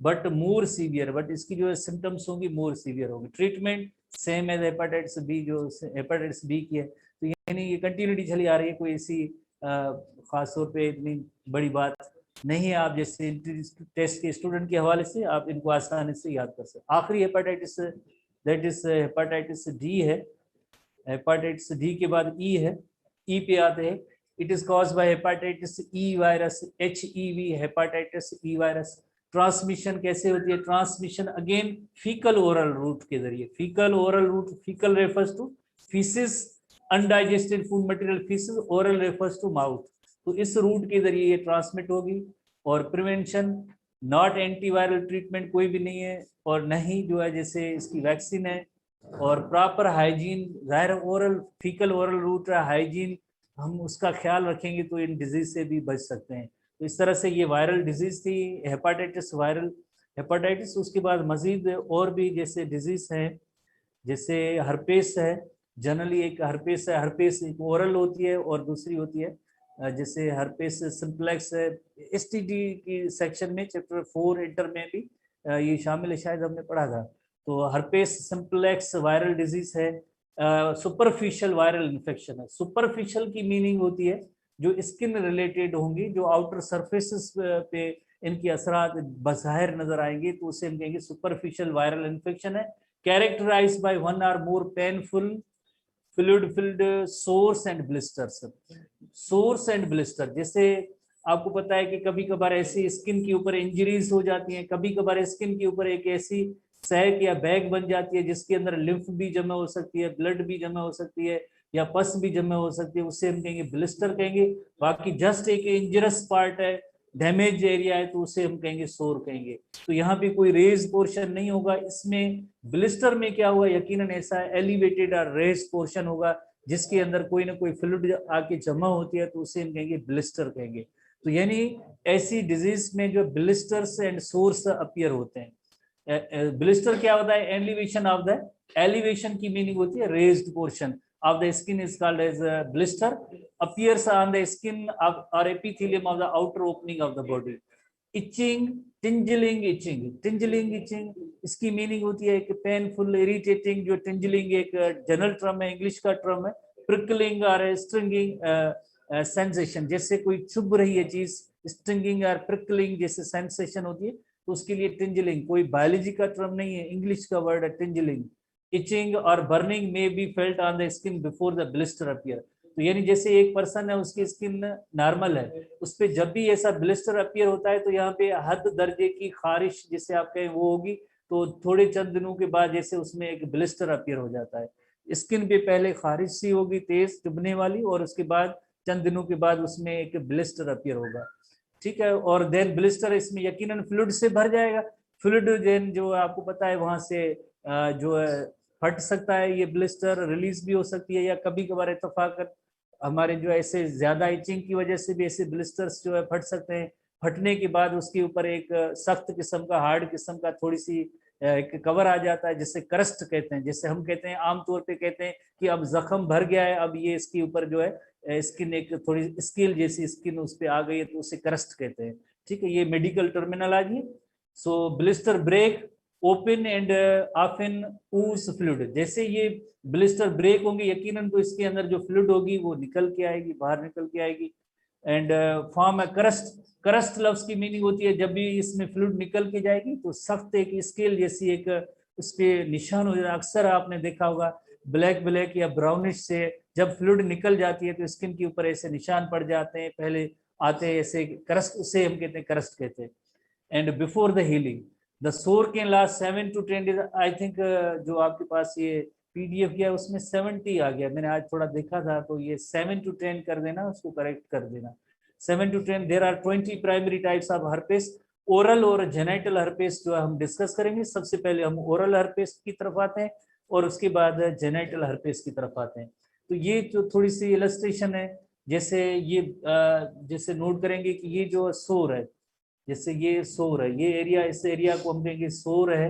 but more severe, but इसकी जो सिम्टम्स होंगी मोर सीवियर होगी। Treatment same as hepatitis B, जो हेपाटाइटिस बी की है, तो यानी ये कंटिन्यूटी चली आ रही है, कोई ऐसी खास तौर पे इतनी बड़ी बात नहीं है। आप जैसे टेस्ट के स्टूडेंट के हवाले से आप इनको आसानी से याद कर सकते। आखिरी hepatitis that is hepatitis D है। हेपाटाइटिस डी के बाद ई है, ई पे आते हैं। It is caused by hepatitis E virus, HEV, hepatitis E virus. Transmission कैसे होती है, transmission again faecal oral route के जरिए। Faecal oral route, faecal refers to faeces, undigested food material faeces, oral refers to mouth. तो इस रूट के जरिए ये ट्रांसमिट होगी। और प्रिवेंशन नॉट एंटीवायरल ट्रीटमेंट कोई भी नहीं है, और नहीं जो है जैसे इसकी वैक्सीन है। और प्रॉपर हाइजीन, जाहिर oral faecal oral root hygiene हम उसका ख्याल रखेंगे तो इन डिजीज से भी बच सकते हैं। तो इस तरह से ये वायरल डिजीज थी, हेपाटाइटिस वायरल हेपाटाइटिस। उसके बाद मजीद और भी जैसे डिजीज हैं, जैसे हर्पेस है, जनरली एक हर्पेस है, हर्पेस एक ओरल होती है और दूसरी होती है जैसे हर्पेस सिंप्लेक्स है। एसटीडी की सेक्शन में चैप्टर 4 इंटर में भी ये शामिल है, शायद हमने पढ़ा था। तो हर्पेस सिंप्लेक्स वायरल डिजीज है, सुपरफिशियल वायरल इन्फेक्शन है। सुपरफिशियल की मीनिंग होती है जो स्किन रिलेटेड होंगी, जो आउटर सरफेसेस पे इनकी असरात बज़ाहिर नजर आएंगे, तो उसे हम कहेंगे सुपरफिशियल वायरल इन्फेक्शन है। Characterised by one or more painful fluid filled sores and blisters. Sores and blister, जैसे आपको पता है कि कभी कभार ऐसी स्किन के ऊपर इंजरीज हो जाती हैं, कभी कभार स्किन के ऊपर एक ऐसी सैक या बैग बन जाती है जिसके अंदर लिम्फ भी जमा हो सकती है, ब्लड भी जमा हो सकती है, या पस भी जमा हो सकती है, उसे हम कहेंगे ब्लिस्टर कहेंगे। बाकी जस्ट एक इंजरस पार्ट है, डैमेज एरिया है, तो उसे हम कहेंगे सोर कहेंगे। तो यहाँ पे कोई रेज पोर्शन नहीं होगा इसमें। ब्लिस्टर में क्या होगा, यकीनन ऐसा एलिवेटेड और रेज पोर्शन होगा जिसके अंदर कोई ना कोई फ्लूइड आके जमा होती है, तो उसे हम कहेंगे ब्लिस्टर कहेंगे। तो यानी ऐसी डिजीज में जो ब्लिस्टर्स एंड सोर्स अपीयर होते हैं। ब्लिस्टर क्या होता है, एलिवेशन ऑफ द, एलिवेशन की मीनिंग होती है raised portion of the skin is called as a blister, appears on the skin of or epithelium of the outer opening of the body. Itching, tingling itching, tingling itching इसकी मीनिंग होती है कि पेनफुल इरिटेटिंग। जो टिंजलिंग एक जनरल टर्म है, इंग्लिश का टर्म है। प्रिकलिंग और स्ट्रिंगिंग सेंसेशन, जैसे कोई चुभ रही है चीज, स्ट्रिंगिंग और प्रिकलिंग जैसे सेंसेशन होती है, तो उसके लिए टिंजलिंग कोई बायोलॉजी का टर्म नहीं है, इंग्लिश का वर्ड है टिंजलिंग। इचिंग और बर्निंग में be felt on the skin before the blister appear. तो यानी जैसे एक पर्सन है, उसकी स्किन नॉर्मल है, उस पर जब भी ऐसा ब्लिस्टर अपीयर होता है तो यहाँ पे हद दर्जे की खारिश जिसे आप कहें वो होगी। तो थोड़े चंद दिनों के बाद जैसे उसमें एक ब्लिस्टर अपीयर हो जाता है, स्किन पे पहले खारिश सी होगी तेज चुभने वाली, और उसके बाद चंद दिनों के बाद उसमें एक ब्लिस्टर अपीयर होगा, ठीक है। और देन ब्लिस्टर इसमें यकीनन फ्लूइड से भर जाएगा। फ्लूइड देन जो आपको पता है वहां से जो है फट सकता है, ये ब्लिस्टर रिलीज भी हो सकती है, या कभी कभार इत्तेफाकन हमारे जो ऐसे ज्यादा इचिंग की वजह से भी ऐसे ब्लिस्टर्स जो है फट सकते हैं। फटने के बाद उसके ऊपर एक सख्त किस्म का, हार्ड किस्म का थोड़ी सी एक कवर आ जाता है जिसे क्रस्ट कहते हैं। जैसे हम कहते हैं आमतौर पे कहते हैं कि अब जख्म भर गया है, अब ये इसके ऊपर जो है स्किन एक थोड़ी स्किल जैसी स्किन उस पर आ गई है, तो उसे क्रस्ट कहते हैं, ठीक है। ये मेडिकल टर्मिनोलॉजी है। So blister break open and often ooze fluid, जैसे ये ब्लिस्टर ब्रेक होंगे यकीनन तो इसके अंदर जो फ्लूइड होगी वो निकल के आएगी, बाहर निकल के आएगी। एंड फॉर्म क्रस्ट, क्रस्ट लफ्ज की मीनिंग होती है जब भी इसमें फ्लूइड निकल के जाएगी तो सख्त एक स्केल जैसी एक उस पर निशान हो जाए। अक्सर आपने देखा होगा ब्लैक ब्लैक या ब्राउनिश से जब फ्लूइड निकल जाती है तो स्किन के ऊपर ऐसे निशान पड़ जाते हैं, पहले आते हैं ऐसे क्रस्ट, उसे हम कहते हैं क्रस्ट कहते हैं। And before the healing the sore can last 7 to 10 days। I think जो आपके पास ये पीडीएफ किया उसमें 70 आ गया, मैंने आज थोड़ा देखा था, तो ये 7 to 10 कर देना, उसको करेक्ट कर देना। 7 to 10। There are 20 primary types of herpes. Oral और जेनेटल हर्पेस जो हम डिस्कस करेंगे। सबसे पहले हम ओरल हर्पेस की तरफ आते हैं और उसके बाद जेनेटल हर्पेस की तरफ आते हैं। तो ये जो थोड़ी सी इलस्ट्रेशन है, जैसे ये जैसे नोट करेंगे कि ये जो सोर है, जैसे ये सोर है, ये एरिया, इस एरिया को हम कहेंगे सोर है,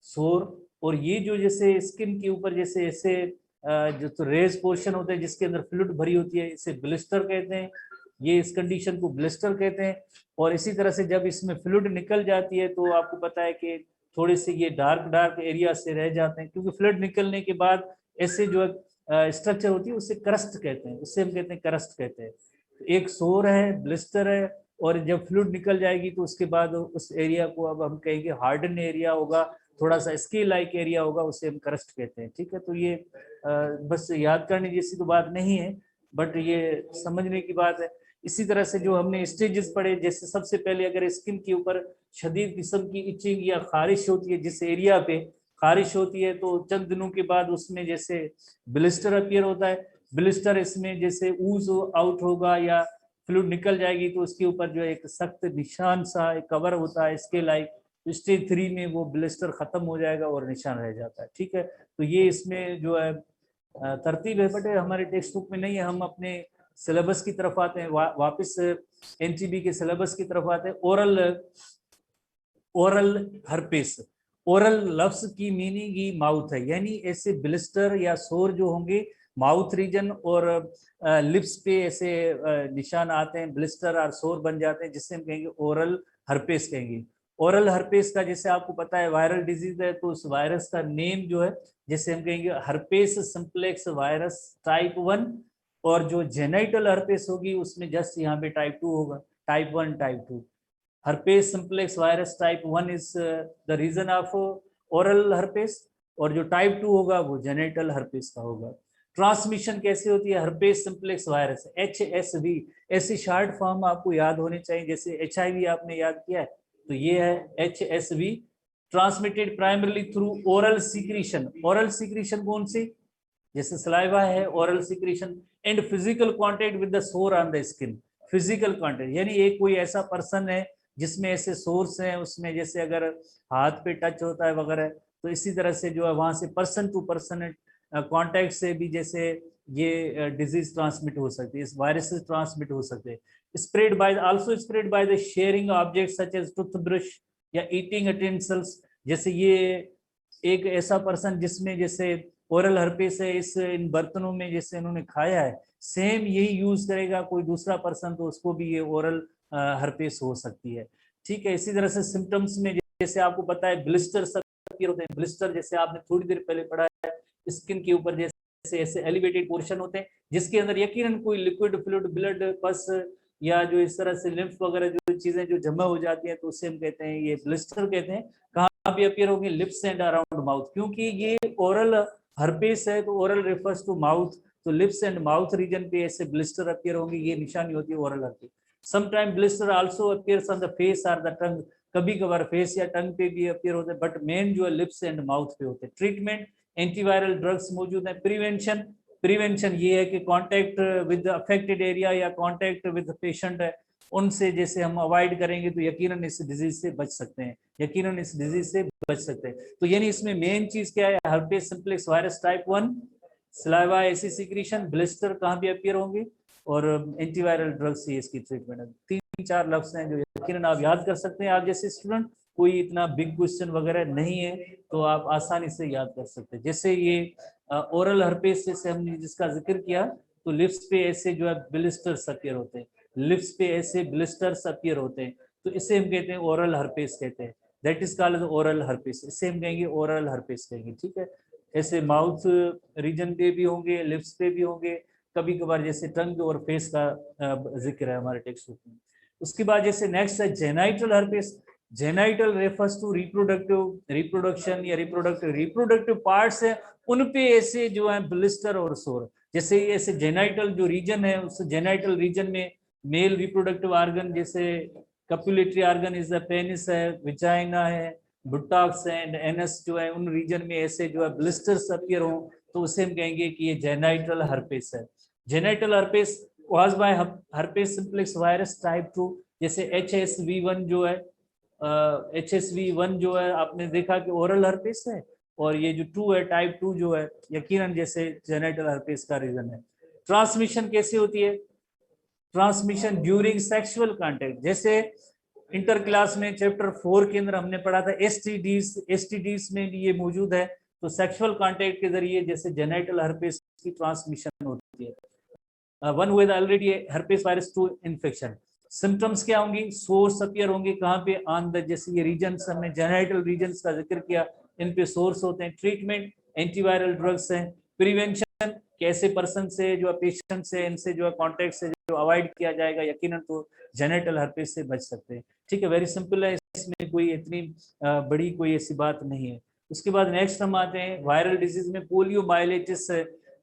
सोर। और ये जो जैसे स्किन के ऊपर जैसे ऐसे जो तो रेज पोर्शन होते हैं जिसके अंदर फ्लूइड भरी होती है, इसे ब्लिस्टर कहते हैं। ये इस कंडीशन को ब्लिस्टर कहते हैं। और इसी तरह से जब इसमें फ्लूइड निकल जाती है तो आपको पता है कि थोड़े से ये डार्क डार्क एरिया से रह जाते हैं, क्योंकि फ्लूइड निकलने के बाद ऐसे जो स्ट्रक्चर होती है उसे क्रस्ट कहते हैं, उससे हम कहते हैं क्रस्ट कहते हैं। एक सोर है, ब्लिस्टर है, और जब फ्लूइड निकल जाएगी तो उसके बाद उस एरिया को अब हम कहेंगे हार्डन एरिया होगा, थोड़ा सा स्केल लाइक एरिया होगा, उसे हम क्रस्ट कहते हैं, ठीक है। तो ये बस याद करने जैसी तो बात नहीं है, बट ये समझने की बात है। इसी तरह से जो हमने स्टेजेस पढ़े, जैसे सबसे पहले अगर स्किन के ऊपर शदीद किस्म की इचिंग या खारिश होती है, जिस एरिया पे खारिश होती है, तो चंद दिनों के बाद उसमें जैसे ब्लिस्टर अपीयर होता है। ब्लिस्टर इसमें जैसे ऊज आउट होगा या फ्लूइड निकल जाएगी तो उसके ऊपर जो एक सख्त निशान सा एक कवर होता है इसके लाइक। स्टेज 3 में वो ब्लिस्टर खत्म हो जाएगा और निशान रह जाता है, ठीक है। तो ये इसमें जो है तरतीब है, बट हमारे टेक्स्ट बुक में नहीं है। हम अपने सिलेबस की तरफ आते हैं, वापस एनटीबी के सिलेबस की तरफ आते हैं। ओरल हर्पेस, ओरल लफ्ज की मीनिंग ही माउथ है, यानी ऐसे ब्लिस्टर या सोर जो होंगे माउथ रीजन और लिप्स पे ऐसे निशान आते हैं, ब्लिस्टर और सोर बन जाते हैं, जिससे हम कहेंगे ओरल हर्पेस कहेंगे। ओरल हर्पेस का जैसे आपको पता है वायरल डिजीज है, तो उस वायरस का नेम जो है जैसे हम कहेंगे हर्पेस सिंप्लेक्स वायरस टाइप 1, और जो जेनाइटल हर्पेस होगी उसमें जस्ट यहाँ पे टाइप 2 होगा, type 1 type 2। herpes simplex virus type 1 is the reason of oral herpes, और जो टाइप 2 होगा वो जेनेटल herpes का होगा। ट्रांसमिशन कैसे होती है herpes simplex वायरस, HSV, ऐसी शॉर्ट फॉर्म आपको याद होनी चाहिए, जैसे HIV आपने याद किया है तो ये है HSV। Transmitted primarily through oral secretion, oral secretion कौन सी, जैसे सलाइवा है oral secretion, and physical contact with the sore on the skin. Physical contact यानी एक कोई ऐसा पर्सन है जिसमें ऐसे सोर्स हैं, उसमें जैसे अगर हाथ पे टच होता है वगैरह, तो इसी तरह से जो है वहां से पर्सन टू पर्सन कांटेक्ट से भी जैसे ये डिजीज ट्रांसमिट हो सकती है, इस वायरसेस ट्रांसमिट हो सकते हैं। Spread by also spread by the sharing object such as toothbrush या ईटिंग यूटेंसिल्स, जैसे ये एक ऐसा पर्सन जिसमें जैसे ओरल हर्पेस है, इस इन बर्तनों में जैसे इन्होंने खाया है सेम यही यूज करेगा कोई दूसरा पर्सन, तो उसको भी ये ओरल हर्पेस हो सकती है। ठीक है, इसी तरह से सिम्टम्स में जैसे आपको पता है ब्लिस्टर सब होते हैं, ब्लिस्टर जैसे आपने थोड़ी देर पहले पढ़ा है, स्किन के ऊपर जैसे ऐसे एलिवेटेड पोर्शन होते हैं जिसके अंदर यकीनन कोई लिक्विड फ्लूइड ब्लड पस या जो इस तरह से लिम्फ वगैरह जो चीजें जो जमा हो जाती है, तो उससे हम कहते हैं ये ब्लिस्टर कहते हैं। कहाँ पे अपीयर होंगे, लिप्स एंड अराउंड माउथ, क्योंकि ये ओरल हर्पेस है तो ओरल रेफर्स टू माउथ, तो लिप्स एंड माउथ रीजन पे ऐसे ब्लिस्टर अपीयर होंगे, ये निशानी होती है oral herpes. Sometime blister also appears on the face और द टंग, कभी कभार फेस या टंग पे भी अपीयर होते हैं, बट मेन जो है लिप्स एंड माउथ पे होते हैं। ट्रीटमेंट एंटीवायरल ड्रग्स मौजूद है। प्रिवेंशन, प्रिवेंशन ये है कि कांटेक्ट विद अफेक्टेड एरिया या कांटेक्ट विद पेशेंट है उनसे जैसे हम अवॉइड करेंगे तो यकीनन इस डिजीज से बच सकते हैं, यकीनन इस डिजीज से बच सकते हैं। तो यानी इसमें मेन चीज क्या है, herpes simplex virus type 1, saliva AC secretion, blister कहाँ भी अपीयर होंगे, और एंटीवायरल ड्रग्स से इसकी ट्रीटमेंट है। 3-4 लफ्ज हैं जो यकीनन आप याद कर सकते हैं। आप जैसे स्टूडेंट, कोई इतना बिग क्वेश्चन वगैरह नहीं है तो आप आसानी से याद कर सकते हैं। जैसे ये ओरल हर्पेस जैसे हमने जिसका जिक्र किया, तो लिप्स पे ऐसे जो है ब्लिस्टर्स अपीयर होते हैं, लिप्स पे ऐसे ब्लिस्टर्स अपीयर होते हैं, तो इसे हम कहते हैं ओरल हर्पेस कहते हैं, that is called oral herpes, इसे हम कहेंगे ओरल हर्पेस कहेंगे। ठीक है, ऐसे माउथ रीजन पे भी होंगे, लिप्स पे भी होंगे, कभी कभार जैसे टंग और फेस का जिक्र है हमारे टेक्स्ट बुक में। उसके बाद जैसे नेक्स्ट है genital herpes. Genital refers to reproductive reproduction या रिप्रोडक्टिव पार्ट्स है, उन पे ऐसे जो है ब्लिस्टर और सोर, जैसे ऐसे जेनाइटल जो रीजन है उस जेनाइटल रीजन में मेल रिप्रोडक्टिव ऑर्गन जैसे कप्युलेटरी ऑर्गन इज द पेनिस है, विजाइना है, बुटॉक्स एंड एनस जो है, उन रीजन में ऐसे जो है ब्लिस्टर्स अपीयर हो तो उसे हम कहेंगे कि ये जेनाइटल हर्पेस है। Genital herpes caused by herpes simplex virus type 2, जैसे HSV1 जो है, HSV1 जो है आपने देखा कि ओरल हर्पेस है, और ये जो 2 है टाइप 2 जो है यकीनन जैसे जेनाइटल हर्पेस का रीजन है। ट्रांसमिशन कैसे होती है, ट्रांसमिशन ड्यूरिंग सेक्सुअल कांटेक्ट, जैसे इंटर क्लास में चैप्टर 4 के अंदर हमने पढ़ा था एसटीडीज में भी ये मौजूद है, तो सेक्सुअल कांटेक्ट के जरिए जैसे जेनाइटल हर्पेस की ट्रांसमिशन होती है। One with already herpes virus 2 infection, symptoms क्या होंगी, सोर्स अपीयर होंगे कहाँ पे, ऑन द, जैसे ये रीजन्स हमने जेनाइटल रीजन्स का जिक्र किया, इन पे सोर्स होते हैं। ट्रीटमेंट एंटीवायरल ड्रग्स हैं। प्रिवेंशन, कैसे पर्सन से जो पेशेंट से इनसे जो है कॉन्टेक्ट से जो अवॉइड किया जाएगा, यकीनन तो जेनेटल हर्पेस से बच सकते हैं। ठीक है, वेरी सिंपल है, इसमें कोई इतनी बड़ी कोई ऐसी बात नहीं है। उसके बाद नेक्स्ट हम आते हैं वायरल डिजीज में, पोलियो माइलेटिस।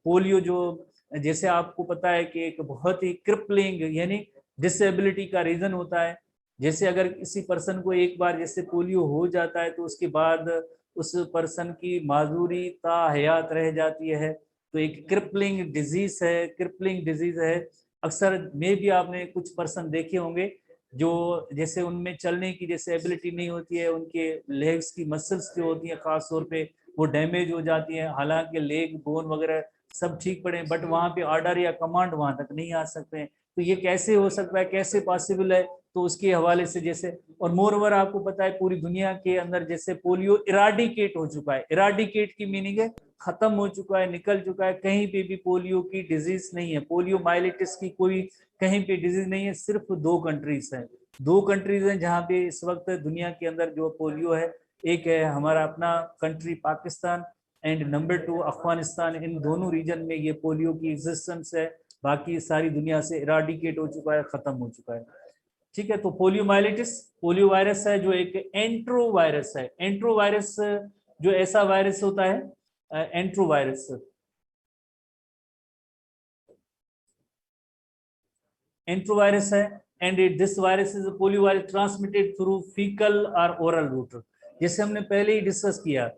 पोलियो जो जैसे आपको पता है कि एक बहुत ही क्रिपलिंग यानी डिसेबिलिटी का रीजन होता है, जैसे अगर किसी पर्सन को एक बार जैसे पोलियो हो जाता है तो उसके बाद उस पर्सन की माजूरी ता हयात रह जाती है, तो एक क्रिपलिंग डिजीज है, क्रिपलिंग डिजीज है। अक्सर में भी आपने कुछ पर्सन देखे होंगे जो जैसे उनमें चलने की जैसे एबिलिटी नहीं होती है, उनके लेग्स की मसल्स जो होती हैं खास तौर पे वो डैमेज हो जाती है, हालांकि लेग बोन वगैरह सब ठीक पड़े बट वहाँ पे ऑर्डर या कमांड वहां तक नहीं आ सकते हैं। तो ये कैसे हो सकता है, कैसे पॉसिबल है, तो उसके हवाले से जैसे, और मोर ओवर आपको पता है पूरी दुनिया के अंदर जैसे पोलियो इराडिकेट हो चुका है। इराडिकेट की मीनिंग है खत्म हो चुका है, निकल चुका है, कहीं पे भी पोलियो की डिजीज नहीं है, पोलियो माइलिटिस की कोई कहीं पे डिजीज नहीं है। सिर्फ 2 कंट्रीज हैं, 2 कंट्रीज हैं जहाँ पे इस वक्त दुनिया के अंदर जो पोलियो है। एक है हमारा अपना country Pakistan, and number 2 Afghanistan. इन दोनों रीजन में ये पोलियो की एग्जिस्टेंस है, बाकी सारी दुनिया से इराडिकेट हो चुका है, खत्म हो चुका है। ठीक है, तो पोलियोमाइलिटिस पोलियो वायरस है जो एक एंट्रोवायरस है। एंट्रोवायरस जो ऐसा वायरस होता है, एंट्रोवायरस, एंट्रोवायरस है, and this virus is polio virus transmitted through faecal और ओरल रूट। जैसे हमने पहले ही डिस्कस किया,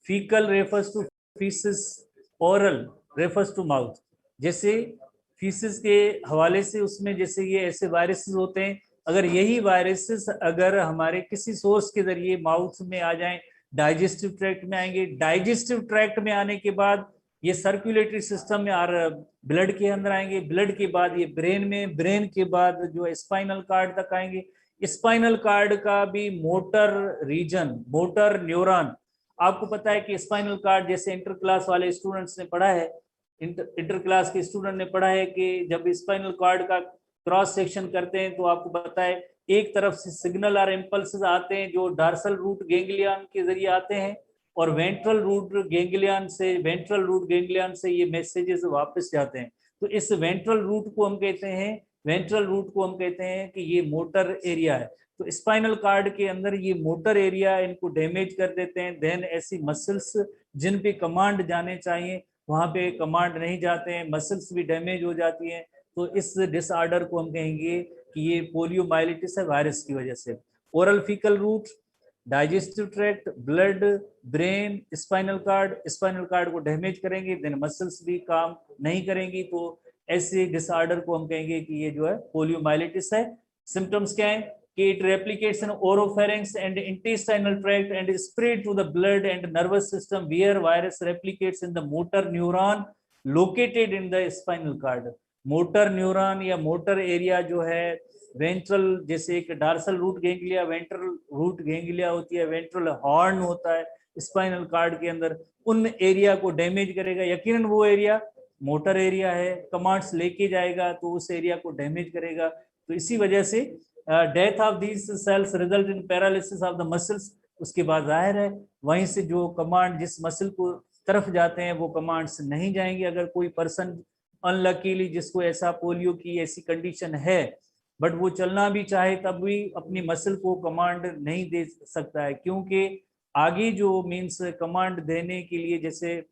faecal refers to faeces, oral refers to mouth. जैसे फीसिस के हवाले से उसमें जैसे ये ऐसे वायरसेस होते हैं, अगर यही वायरसेस अगर हमारे किसी सोर्स के जरिए माउथ में आ जाएं, डाइजेस्टिव ट्रैक्ट में आएंगे, डाइजेस्टिव ट्रैक्ट में आने के बाद ये सर्कुलेटरी सिस्टम में और ब्लड के अंदर आएंगे, ब्लड के बाद ये ब्रेन में, ब्रेन के बाद जो स्पाइनल कार्ड तक आएंगे। स्पाइनल कार्ड का भी मोटर रीजन, मोटर न्यूरॉन, आपको पता है कि स्पाइनल कार्ड जैसे इंटर क्लास वाले स्टूडेंट्स ने पढ़ा है, इंटर क्लास के स्टूडेंट ने पढ़ा है कि जब स्पाइनल कार्ड का क्रॉस सेक्शन करते हैं तो आपको पता है एक तरफ से सिग्नल और इम्पल्सेस आते हैं जो डार्सल रूट गेंगलियन के जरिए आते हैं, और वेंट्रल रूट गेंगलियन से ये मैसेजेस वापस जाते हैं। तो इस वेंट्रल रूट को हम कहते हैं कि ये मोटर एरिया है। तो स्पाइनल कार्ड के अंदर ये मोटर एरिया इनको डैमेज कर देते हैं। देन ऐसी मसल्स जिन पे कमांड जाने चाहिए वहां पे कमांड नहीं जाते हैं, मसल्स भी डैमेज हो जाती हैं। तो इस डिसऑर्डर को हम कहेंगे कि ये पोलियोमाइलिटिस है वायरस की वजह से। Oral faecal route, digestive tract, blood, brain, spinal cord को डैमेज करेंगे, देन मसल्स भी काम नहीं करेंगी। तो ऐसे डिसऑर्डर को हम कहेंगे कि ये जो है पोलियोमाइलिटिस है। सिम्टम्स क्या है कि it replicates in oropharynx and intestinal tract and spread to the blood and nervous system where virus replicates in the motor neuron located in the spinal cord. Motor neuron या मोटर एरिया जो है वेंट्रल, जैसे एक dorsal root ganglia, ventral root ganglia होती है, वेंट्रल हॉर्न होता है स्पाइनल कार्ड के अंदर, उन एरिया को डैमेज करेगा। यकीनन वो एरिया मोटर एरिया है, कमांड्स लेके जाएगा तो उस एरिया को डैमेज करेगा। तो इसी वजह से death of these cells result in paralysis of the muscles. उसके बाद जाहिर है वहीं से जो कमांड जिस मसल को तरफ जाते हैं वो कमांड्स नहीं जाएंगे। अगर कोई पर्सन अनलकीली जिसको ऐसा पोलियो की ऐसी कंडीशन है बट वो चलना भी चाहे तब भी अपनी मसल को कमांड नहीं दे सकता है, क्योंकि आगे जो मींस कमांड देने के लिए जैसे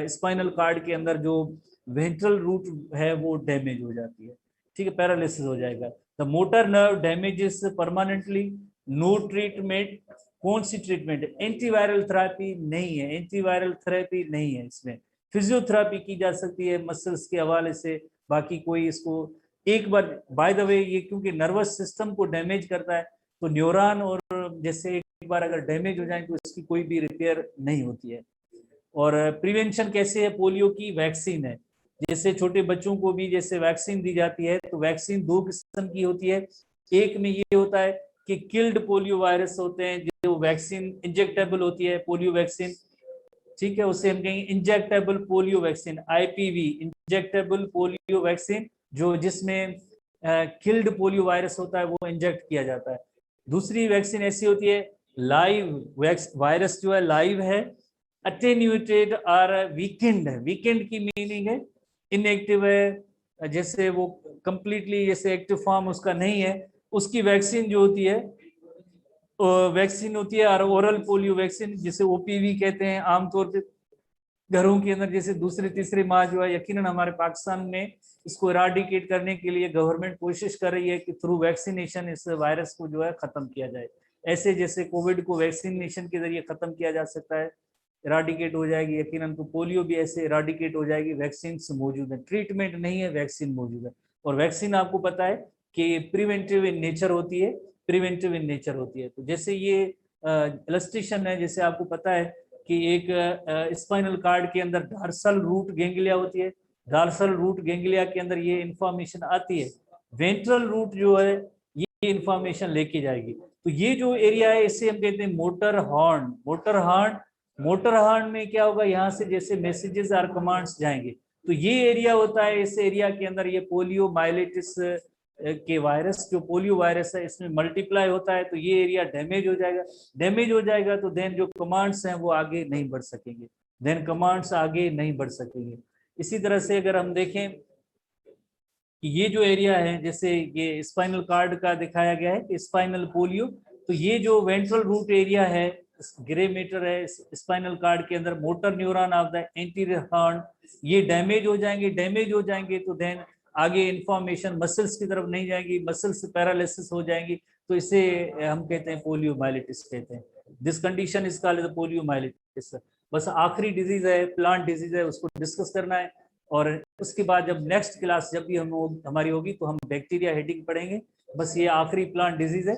स्पाइनल कार्ड के अंदर जो वेंट्रल रूट है वो डैमेज हो जाती है। ठीक है, पैरालिसिस हो जाएगा। The motor nerve damages permanently, no treatment. कौन सी ट्रीटमेंट? एंटीवायरल थेरेपी नहीं है, एंटीवायरल थेरेपी नहीं है। इसमें फिजियोथेरेपी की जा सकती है मसल्स के हवाले से, बाकी कोई इसको एक बार बाय द वे ये क्योंकि नर्वस सिस्टम को डैमेज करता है तो न्यूरॉन और जैसे एक बार अगर डैमेज हो जाए तो इसकी कोई भी रिपेयर नहीं होती है। और प्रिवेंशन कैसे है? पोलियो की वैक्सीन है, जैसे छोटे बच्चों को भी जैसे वैक्सीन दी जाती है तो वैक्सीन 2 किस्म की होती है। एक में ये होता है कि किल्ड पोलियो वायरस होते हैं, जो वैक्सीन इंजेक्टेबल होती है पोलियो वैक्सीन। ठीक है, उसे हम कहेंगे injectable polio vaccine, IPv, injectable polio vaccine, जो जिसमें किल्ड पोलियो वायरस होता है वो इंजेक्ट किया जाता है। दूसरी वैक्सीन ऐसी होती है लाइव वायरस, जो है लाइव है, अटेन्यूएटेड और वीकेंड है। वीकेंड की मीनिंग है इनएक्टिव है, जैसे वो कंप्लीटली जैसे एक्टिव फॉर्म उसका नहीं है। उसकी वैक्सीन जो होती है और ओरल पोलियो वैक्सीन जिसे ओपीवी कहते हैं। आमतौर पे घरों के अंदर जैसे दूसरी तीसरी माह जो है, यकीनन हमारे पाकिस्तान में इसको इराडिकेट करने के लिए गवर्नमेंट कोशिश कर रही है कि थ्रू वैक्सीनेशन इस वायरस को जो है खत्म किया जाए। ऐसे जैसे कोविड को वैक्सीनेशन के जरिए खत्म किया जा सकता है, इराडिकेट हो जाएगी यकीनन, तो पोलियो भी ऐसे इराडिकेट हो जाएगी। वैक्सीन मौजूद है, ट्रीटमेंट नहीं है, वैक्सीन मौजूद है। और वैक्सीन आपको पता है कि प्रिवेंटिव इन नेचर होती है, तो जैसे ये इलस्ट्रेशन है, जैसे आपको पता है कि एक स्पाइनल कार्ड के अंदर डार्सल रूट गेंगलिया होती है, डार्सल रूट गेंगलिया के अंदर ये इंफॉर्मेशन आती है। वेंट्रल रूट जो है इंफॉर्मेशन लेके जाएगी। तो ये जो एरिया है इसे हम कहते हैं मोटर हॉर्न। मोटर हॉर्न में क्या होगा, यहाँ से जैसे मैसेजेस और कमांड्स जाएंगे, तो ये एरिया होता है। इस एरिया के अंदर ये पोलियो माइलेटिस के वायरस, जो पोलियो वायरस है, इसमें मल्टीप्लाई होता है, तो ये एरिया डैमेज हो जाएगा। डैमेज हो जाएगा तो देन जो कमांड्स हैं वो आगे नहीं बढ़ सकेंगे, कमांड्स आगे नहीं बढ़ सकेंगे। इसी तरह से अगर हम देखें कि ये जो एरिया है, जैसे ये स्पाइनल कार्ड का दिखाया गया है कि स्पाइनल पोलियो, तो ये जो वेंट्रल रूट एरिया है, ग्रे मैटर है स्पाइनल कार्ड के अंदर, motor neuron of the anterior horn, ये डैमेज हो जाएंगे तो देन आगे इंफॉर्मेशन मसल्स की तरफ नहीं जाएगी, मसल्स पैरालिसिस हो जाएंगी, तो इसे हम कहते हैं पोलियो माइलिटिस कहते हैं। This condition is called polio myelitis. बस आखिरी डिजीज है, प्लांट डिजीज है, उसको डिस्कस करना है। और उसके बाद जब नेक्स्ट क्लास जब भी हमारी होगी तो हम बैक्टीरिया हेडिंग पढ़ेंगे। बस ये आखिरी प्लांट डिजीज है,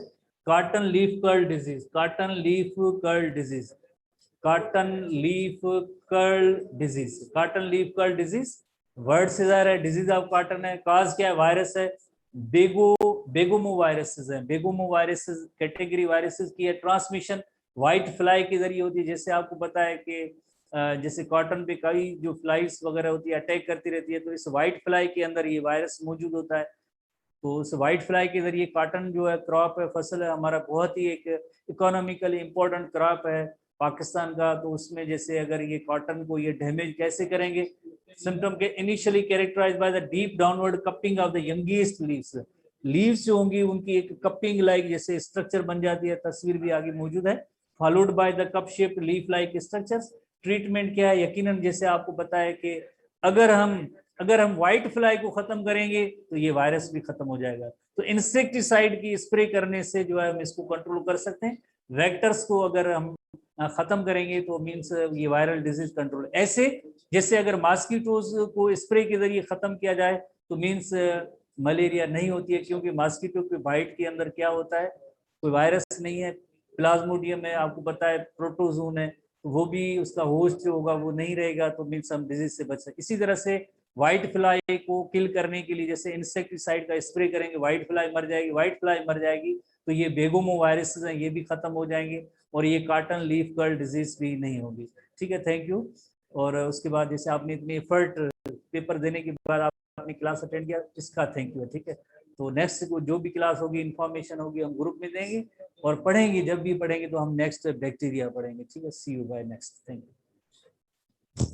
cotton leaf curl disease. Cotton leaf curl disease, cotton leaf curl disease, cotton leaf curl disease word से जा रहा है। डिजीज ऑफ कॉटन है, काज क्या है, वायरस है, बेगोमो वायरसेस है। बेगोमो वायरसेस कैटेगरी वायरसेस की है। ट्रांसमिशन व्हाइट फ्लाई के जरिए होती है। जैसे आपको पता है कि जैसे कॉटन पे कई जो फ्लाइज वगैरह होती है अटैक करती रहती है, तो इस व्हाइट फ्लाई के अंदर ये वायरस मौजूद होता है। तो उस व्हाइट फ्लाई के जरिए कॉटन जो है क्रॉप है, फसल है हमारा, बहुत ही एक इकोनॉमिकली इम्पोर्टेंट क्रॉप है पाकिस्तान का। तो उसमें जैसे अगर ये कॉटन को ये डैमेज कैसे करेंगे, सिम्टम के initially characterised by the deep downward cupping of the youngest leaves. Leaves जो होंगी उनकी एक कपिंग लाइक जैसे स्ट्रक्चर बन जाती है, तस्वीर भी आगे मौजूद है। Followed by the cup shaped leaf like structures. Treatment क्या है, यकीनन जैसे आपको पता है कि अगर हम व्हाइट फ्लाई को खत्म करेंगे तो ये वायरस भी खत्म हो जाएगा। तो इंसेक्टिसाइड की स्प्रे करने से जो है हम इसको कंट्रोल कर सकते हैं। वेक्टर्स को अगर हम खत्म करेंगे तो मींस ये वायरल डिजीज कंट्रोल। ऐसे जैसे अगर मॉस्किटोज को स्प्रे के जरिए खत्म किया जाए तो मींस मलेरिया नहीं होती है, क्योंकि मॉस्किटो के बाइट के अंदर क्या होता है, कोई वायरस नहीं है, प्लाज्मोडियम है, आपको पता है प्रोटोजोन है, तो वो भी उसका होस्ट जो होगा वो नहीं रहेगा, तो मीन्स हम डिजीज से बच सकते। इसी तरह से व्हाइट फ्लाई को किल करने के लिए जैसे इंसेक्टिसाइड का स्प्रे करेंगे, व्हाइट फ्लाई मर जाएगी, व्हाइट फ्लाई मर जाएगी तो ये बेगोमो वायरसेस हैं, ये भी खत्म हो जाएंगे, और ये कॉटन लीफ कर्ल डिजीज भी नहीं होगी। ठीक है, थैंक यू। और उसके बाद जैसे आपने इतनी एफर्ट पेपर देने के बाद आपने क्लास अटेंड किया, इसका थैंक यू। ठीक है, तो नेक्स्ट जो भी क्लास होगी, इंफॉर्मेशन होगी, हम ग्रुप में देंगे और पढ़ेंगे। जब भी पढ़ेंगे तो हम नेक्स्ट बैक्टीरिया पढ़ेंगे। ठीक है, see you bye next, thank you.